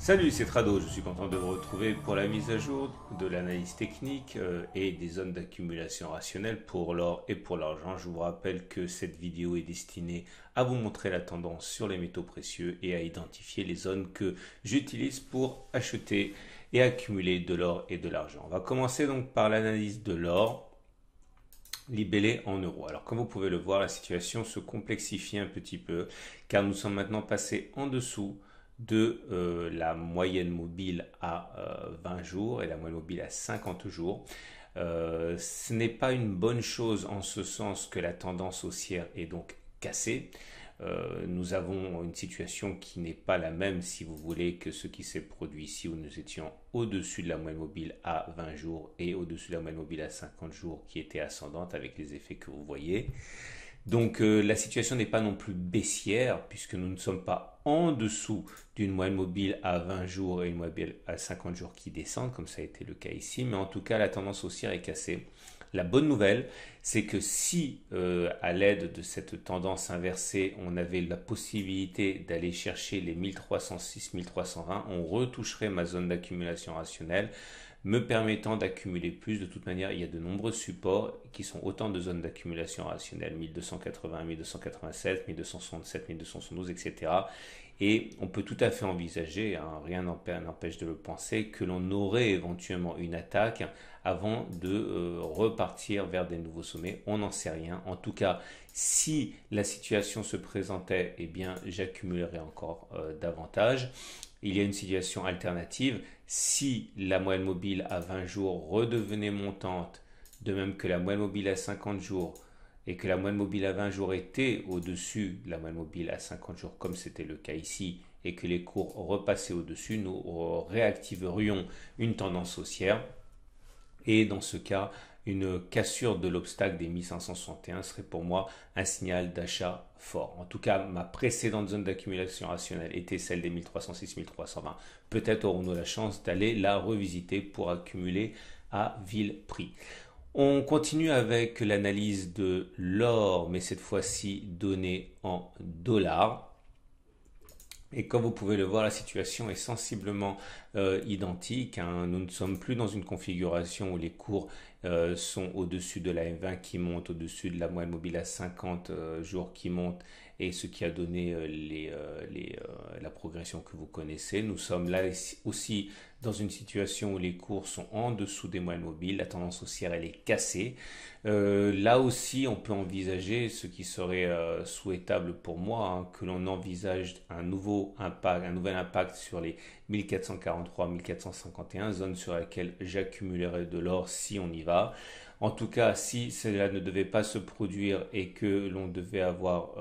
Salut, c'est Trado, je suis content de vous retrouver pour la mise à jour de l'analyse technique et des zones d'accumulation rationnelle pour l'or et pour l'argent. Je vous rappelle que cette vidéo est destinée à vous montrer la tendance sur les métaux précieux et à identifier les zones que j'utilise pour acheter et accumuler de l'or et de l'argent. On va commencer donc par l'analyse de l'or libellé en euros. Alors comme vous pouvez le voir, la situation se complexifie un petit peu car nous sommes maintenant passés en dessous de la moyenne mobile à 20 jours et la moyenne mobile à 50 jours. Ce n'est pas une bonne chose en ce sens que la tendance haussière est donc cassée. Nous avons une situation qui n'est pas la même, si vous voulez, que ce qui s'est produit ici où nous étions au-dessus de la moyenne mobile à 20 jours et au-dessus de la moyenne mobile à 50 jours qui était ascendante avec les effets que vous voyez. Donc la situation n'est pas non plus baissière puisque nous ne sommes pas en dessous d'une moyenne mobile à 20 jours et une moyenne mobile à 50 jours qui descendent comme ça a été le cas ici, mais en tout cas la tendance haussière est cassée. La bonne nouvelle, c'est que si à l'aide de cette tendance inversée, on avait la possibilité d'aller chercher les 1306-1320, on retoucherait ma zone d'accumulation rationnelle, me permettant d'accumuler plus. De toute manière, il y a de nombreux supports qui sont autant de zones d'accumulation rationnelle, 1280, 1287, 1267, 1272, etc. Et on peut tout à fait envisager, hein, rien n'empêche de le penser, que l'on aurait éventuellement une attaque avant de repartir vers des nouveaux sommets. On n'en sait rien. En tout cas, si la situation se présentait, eh bien, j'accumulerais encore davantage. Il y a une situation alternative. Si la moyenne mobile à 20 jours redevenait montante, de même que la moyenne mobile à 50 jours, et que la moyenne mobile à 20 jours était au-dessus de la moyenne mobile à 50 jours, comme c'était le cas ici, et que les cours repassaient au-dessus, nous réactiverions une tendance haussière. Et dans ce cas, une cassure de l'obstacle des 1561 serait pour moi un signal d'achat fort. En tout cas, ma précédente zone d'accumulation rationnelle était celle des 1306-1320. Peut-être aurons-nous la chance d'aller la revisiter pour accumuler à vil prix. On continue avec l'analyse de l'or, mais cette fois-ci donnée en dollars. Et comme vous pouvez le voir, la situation est sensiblement identique, hein. Nous ne sommes plus dans une configuration où les cours sont au-dessus de la M20 qui monte, au-dessus de la moyenne mobile à 50 jours qui monte, et ce qui a donné la progression que vous connaissez. Nous sommes là aussi dans une situation où les cours sont en dessous des moyennes mobiles, la tendance haussière elle est cassée. Là aussi on peut envisager, ce qui serait souhaitable pour moi, hein, que l'on envisage un nouvel impact sur les 1443-1451, zone sur laquelle j'accumulerai de l'or si on y va. En tout cas, si cela ne devait pas se produire et que l'on devait avoir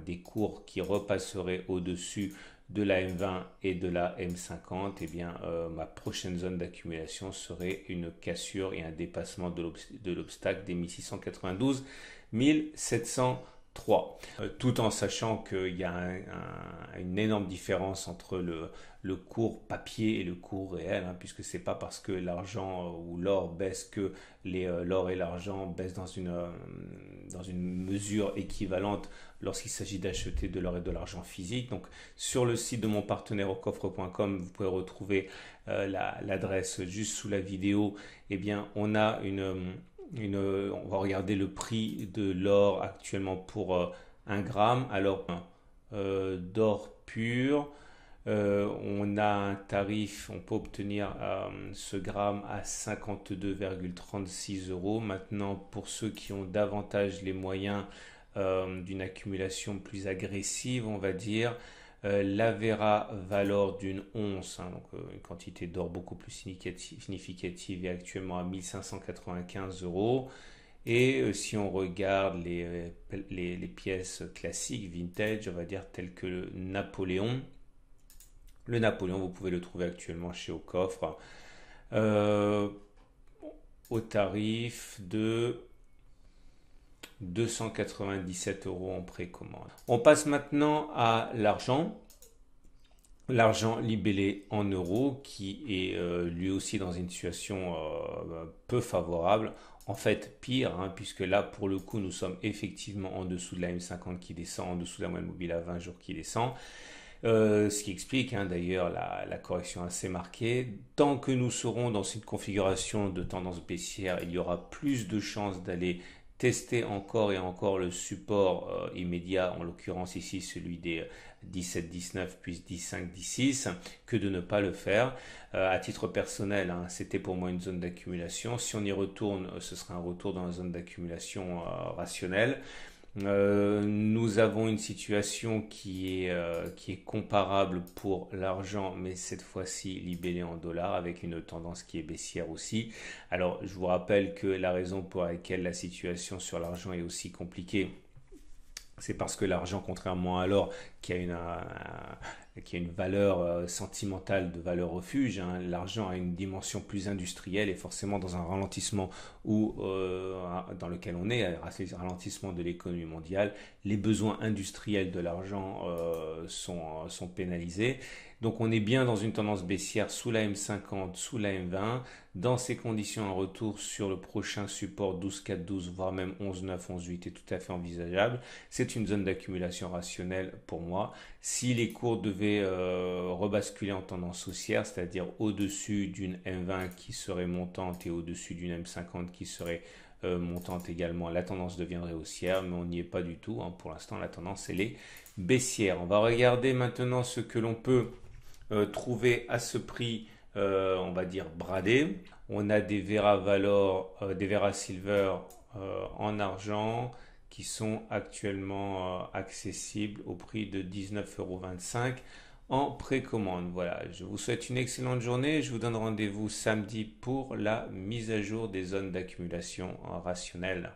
des cours qui repasseraient au-dessus de la M20 et de la M50, eh bien, ma prochaine zone d'accumulation serait une cassure et un dépassement de l'obstacle des 1692, 1703. Tout en sachant qu'il y a une énorme différence entre le cours papier et le cours réel, hein, puisque c'est pas parce que l'argent ou l'or baisse que l'or et l'argent baissent dans une mesure équivalente lorsqu'il s'agit d'acheter de l'or et de l'argent physique. Donc sur le site de mon partenaire aucoffre.com, vous pouvez retrouver l'adresse juste sous la vidéo. Eh bien, on a on va regarder le prix de l'or actuellement pour 1 gramme. Alors, d'or pur, on a un tarif, on peut obtenir ce gramme à 52,36 euros. Maintenant, pour ceux qui ont davantage les moyens d'une accumulation plus agressive, on va dire, la Vera Valor d'une once, hein, donc une quantité d'or beaucoup plus significative, est actuellement à 1595 euros. Et si on regarde les pièces classiques, vintage, on va dire, telles que le Napoléon, vous pouvez le trouver actuellement chez Au Coffre au tarif de 297 euros en précommande. On passe maintenant à l'argent. L'argent libellé en euros qui est lui aussi dans une situation peu favorable. En fait, pire, hein, puisque là, pour le coup, nous sommes effectivement en dessous de la M50 qui descend, en dessous de la moyenne mobile à 20 jours qui descend. Ce qui explique d'ailleurs la correction assez marquée. Tant que nous serons dans une configuration de tendance baissière, il y aura plus de chances d'aller tester encore et encore le support immédiat, en l'occurrence ici celui des 17-19 puis 10-5-10-6, que de ne pas le faire. À titre personnel, c'était pour moi une zone d'accumulation. Si on y retourne, ce sera un retour dans la zone d'accumulation rationnelle. Nous avons une situation qui est comparable pour l'argent, mais cette fois-ci libellée en dollars avec une tendance qui est baissière aussi. Alors, je vous rappelle que la raison pour laquelle la situation sur l'argent est aussi compliquée, c'est parce que l'argent, contrairement à l'or, qui a une valeur sentimentale de valeur refuge, l'argent a une dimension plus industrielle et forcément dans un ralentissement dans lequel on est, un ralentissement de l'économie mondiale, les besoins industriels de l'argent sont pénalisés. Donc on est bien dans une tendance baissière sous la M50, sous la M20. Dans ces conditions, un retour sur le prochain support 12,412, voire même 11,9, 11,8 est tout à fait envisageable. C'est une zone d'accumulation rationnelle pour moi. Si les cours devaient rebasculer en tendance haussière, c'est-à-dire au-dessus d'une M20 qui serait montante et au-dessus d'une M50 qui serait montante également, la tendance deviendrait haussière, mais on n'y est pas du tout. Pour l'instant, la tendance, elle est baissière. On va regarder maintenant ce que l'on peut trouver à ce prix, on va dire bradé. On a des Vera Valor, des Vera Silver en argent qui sont actuellement accessibles au prix de 19,25 € en précommande. Voilà, je vous souhaite une excellente journée. Je vous donne rendez-vous samedi pour la mise à jour des zones d'accumulation rationnelle.